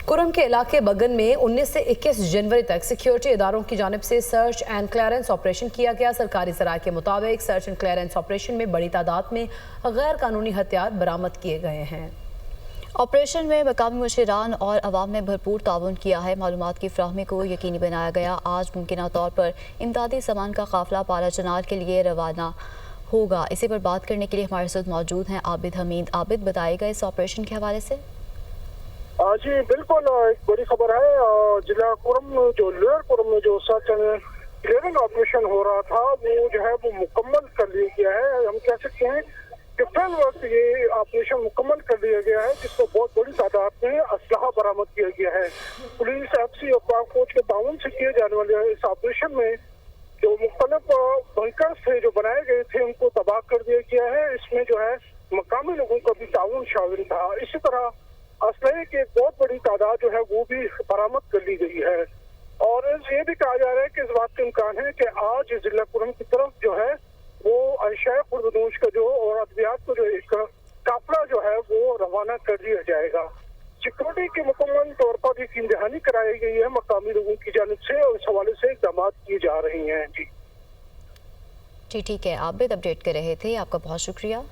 कुरम के इलाके बगन में 19 से 21 जनवरी तक सिक्योरिटी इदारों की जानिब से सर्च एंड क्लियरेंस ऑपरेशन किया गया। सरकारी ज़राए के मुताबिक सर्च एंड क्लियरेंस ऑपरेशन में बड़ी तादाद में गैर कानूनी हथियार बरामद किए गए हैं। ऑपरेशन में मकामी मुशीरान और अवाम ने भरपूर ताउन किया है। मालूमात की फ्राहमी को यकीनी बनाया गया। आज मुमकिन तौर पर इमदादी सामान का काफिला पारा चनार के लिए रवाना होगा। इसी पर बात करने के लिए हमारे साथ मौजूद हैं आबिद हमीद। आबिद, बताएगा इस ऑपरेशन के हवाले से। जी बिल्कुल, एक बड़ी खबर है। जिला कुरम जो लोअर कुरम में जो सर्च एंड क्लियरेंस ऑपरेशन हो रहा था वो जो है वो मुकम्मल कर लिया गया है। हम कह सकते हैं कि फिल वक्त ये ऑपरेशन मुकम्मल कर लिया गया है, जिसको बहुत बड़ी तादाद में असलहा बरामद किया गया है। पुलिस एफसी और पाक फौज के ताउन से किए जाने वाले इस ऑपरेशन में जो मुख्तलिफ बंकर्स थे जो बनाए गए थे उनको तबाह कर दिया गया है। इसमें जो है मकामी लोगों का भी ताउन शामिल था। इसी तरह असलहे की एक बहुत बड़ी तादाद जो है वो भी बरामद कर ली गई है। और ये भी कहा जा रहा है कि इस बात का इम्कान है कि आज जिला कुरम की तरफ जो है वो अशाए खुर्दनोश का जो और अद्वियात को जो एक काफिला जो है वो रवाना कर दिया जाएगा। सिक्योरिटी के मुकम्मल तौर पर यकीन दहानी कराई गई है मकामी लोगों की जानिब से और इस हवाले से इक़दाम किए जा रहे हैं। जी ठीक है, आबिद अपडेट कर रहे थे, आपका बहुत शुक्रिया।